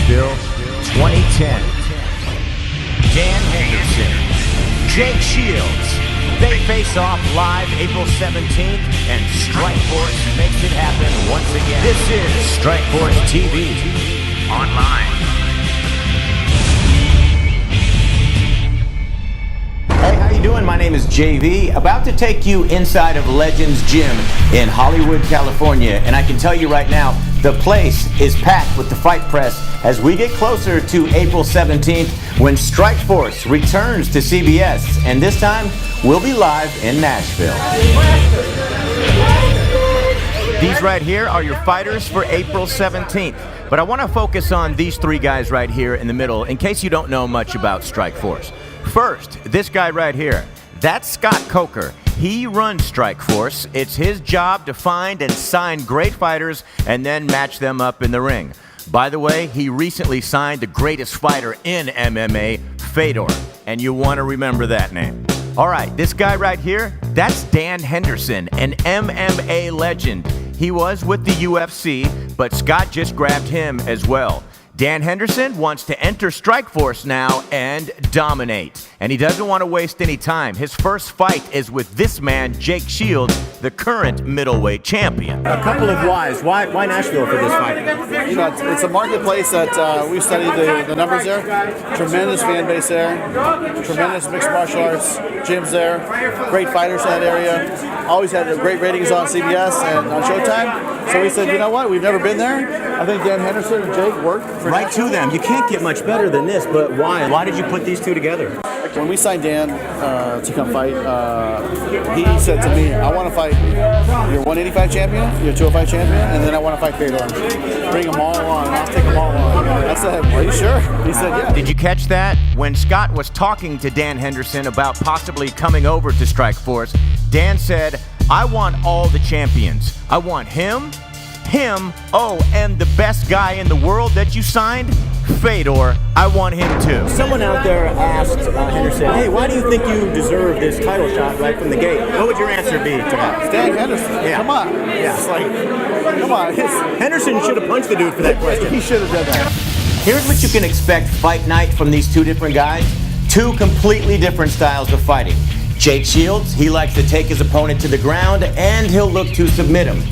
Nashville 2010. Dan Henderson, Jake Shields. They face off live April 17th, and Strikeforce makes it happen once again. This is Strikeforce TV online. Hey, how you doing? My name is JV, about to take you inside of Legends Gym in Hollywood, California, and I can tell you right now, the place is packed with the Fight Press as we get closer to April 17th when Strikeforce returns to CBS, and this time we'll be live in Nashville. These right here are your fighters for April 17th, but I want to focus on these three guys right here in the middle in case you don't know much about Strikeforce. First, this guy right here, that's Scott Coker. He runs Strikeforce. It's his job to find and sign great fighters and then match them up in the ring. By the way, he recently signed the greatest fighter in MMA, Fedor, and you want to remember that name. All right, this guy right here, that's Dan Henderson, an MMA legend. He was with the UFC, but Scott just grabbed him as well. Dan Henderson wants to enter Strikeforce now and dominate. And he doesn't want to waste any time. His first fight is with this man, Jake Shields, the current middleweight champion. A couple of whys. Why Nashville for this fight? You know, it's a marketplace that we've studied the numbers there. Tremendous fan base there. Tremendous mixed martial arts gyms there. Great fighters in that area. Always had great ratings on CBS and on Showtime. So we said, you know what? We've never been there. I think Dan Henderson and Jake worked for right to them. You can't get much better than this, but why? Why did you put these two together? When we signed Dan to come fight, he said to me, I want to fight your 185 champion, your 205 champion, and then I want to fight Fedor. Bring them all on. I'll take them all on. I said, are you sure? He said, yeah. Did you catch that? When Scott was talking to Dan Henderson about possibly coming over to Strikeforce, Dan said, I want all the champions. I want him, and the best guy in the world that you signed, Fedor, I want him too. Someone out there asked Henderson, hey, why do you think you deserve this title shot right from the gate? What would your answer be to that? It's Dan Henderson. Yeah. Come on. Yeah. It's like, come on. Henderson should have punched the dude for that question. He should have done that. Here's what you can expect fight night from these two different guys. Two completely different styles of fighting. Jake Shields, he likes to take his opponent to the ground and he'll look to submit him.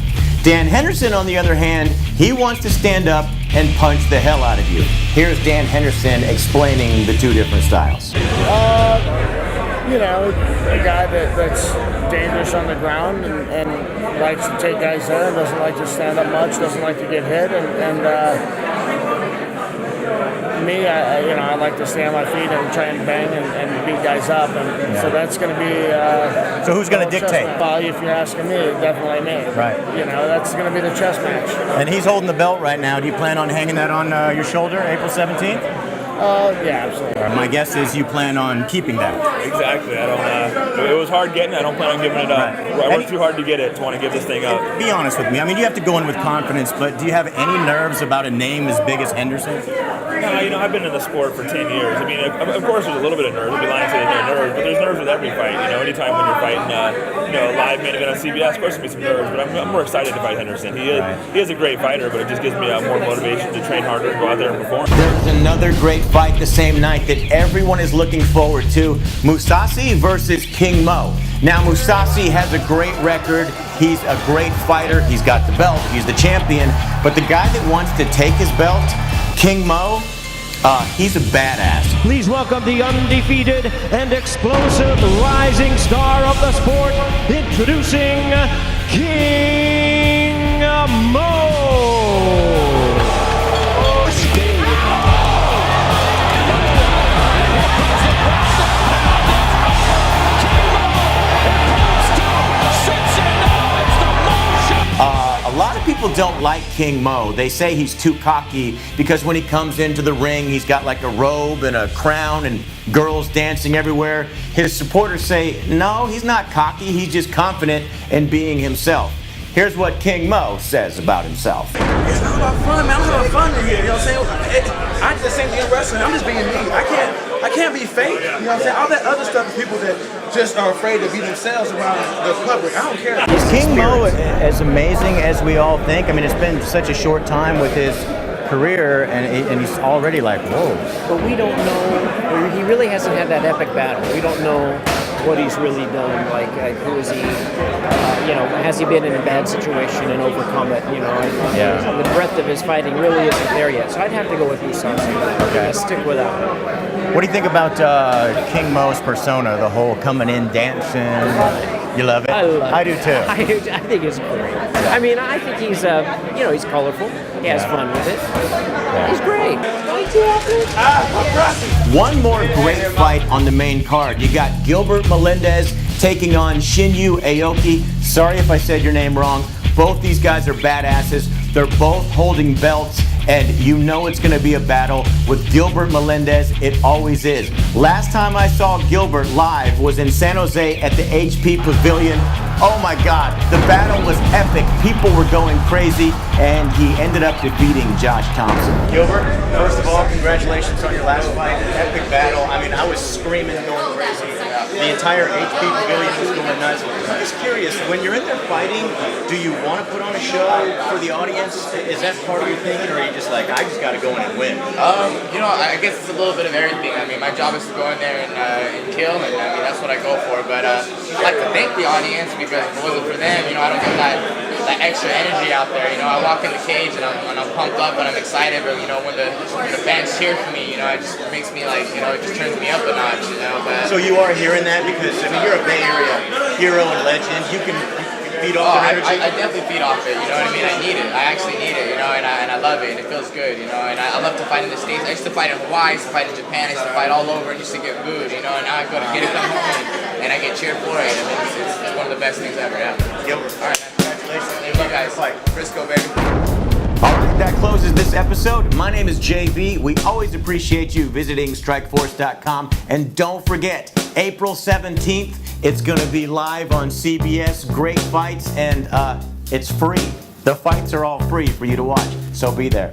Dan Henderson, on the other hand, he wants to stand up and punch the hell out of you. Here's Dan Henderson explaining the two different styles. You know, a guy that's dangerous on the ground and likes to take guys there and doesn't like to stand up much, doesn't like to get hit, and me, I like to stay on my feet and try and bang and beat guys up, and so that's going to be. So who's going to dictate? Value, if you're asking me, definitely me. Right. You know, that's going to be the chess match. And he's holding the belt right now. Do you plan on hanging that on your shoulder, April 17th? Yeah, absolutely. My guess is you plan on keeping that. Exactly. I don't. It was hard getting it. I don't plan on giving it up. Right. I worked too hard to get it. To want to give this thing up. Be honest with me. I mean, you have to go in with confidence, but do you have any nerves about a name as big as Henderson? No, you know, I've been in the sport for 10 years. I mean, of course, there's a little bit of nerves. I'd be lying to say there's no nerves, but there's nerves with every fight. You know, anytime when you're fighting, a live main event on CBS, of course, there'll be some nerves. But I'm more excited to fight Henderson. He is a great fighter, but it just gives me more motivation to train harder and go out there and perform. There's another great fight the same night that everyone is looking forward to: Mousasi versus King Mo. Now, Mousasi has a great record. He's a great fighter. He's got the belt. He's the champion. But the guy that wants to take his belt, King Mo, he's a badass. Please welcome the undefeated and explosive rising star of the sport, introducing King Mo. A lot of people don't like King Mo. They say he's too cocky because when he comes into the ring, he's got like a robe and a crown and girls dancing everywhere. His supporters say, no, he's not cocky. He's just confident in being himself. Here's what King Mo says about himself. It's all about fun, man. I'm having fun in here. You know what I'm saying? I do the same thing in wrestling. I'm just being me. I can't be fake. You know what I'm saying? All that other stuff is people that just are afraid to be themselves around the public. I don't care. Is King Mo as amazing as we all think? I mean, it's been such a short time with his career, and he's already like, whoa. But we don't know. He really hasn't had that epic battle. We don't know what he's really done. Like who is he? Has he been in a bad situation and overcome it? The breadth of his fighting really isn't there yet. So I'd have to go with Musasi. Okay. Stick with that. What do you think about King Mo's persona? The whole coming in, dancing. You love it? I love it. I do too. I think it's great. I mean, I think he's, he's colorful. He has fun with it. Yeah. He's great. One more great fight on the main card. You got Gilbert Melendez taking on Shinyu Aoki. Sorry if I said your name wrong. Both these guys are badasses. They're both holding belts, and you know it's going to be a battle. With Gilbert Melendez, it always is. Last time I saw Gilbert live was in San Jose at the HP Pavilion. Oh my God, the battle was epic. People were going crazy, and he ended up defeating Josh Thompson. Gilbert, first of all, congratulations on your last fight. Epic battle. I mean, I was screaming, going crazy. The entire HP Pavilion was going nuts. I'm just curious, when you're in there fighting, do you want to put on a show for the audience? Is that part of your thinking, or are you just like, I just got to go in and win? I guess it's a little bit of everything. I mean, my job is to go in there and kill, and I mean, that's what I go for. But I like to thank the audience, because if it wasn't for them, I don't get that extra energy out there. I walk in the cage and I'm pumped up and I'm excited. But when the fans cheer for me, it just makes me like, it just turns me up a notch. But so you are hearing that, because I mean, you're a Bay Area hero and legend. You can feed off that energy. I definitely feed off it. You know what I mean? I need it. I actually need it. And I love it. And it feels good. And I love to fight in the States. I used to fight in Hawaii. I used to fight in Japan. I used to fight all over and used to get booed. And now I go to come home and I get cheered for it. I mean, it's one of the best things ever. Yeah. Gilbert, all right, man. Congratulations. Thank you guys. Frisco, baby. All right, that closes this episode. My name is JB. We always appreciate you visiting Strikeforce.com. And don't forget, April 17th, it's going to be live on CBS. Great fights, and it's free. The fights are all free for you to watch, so be there.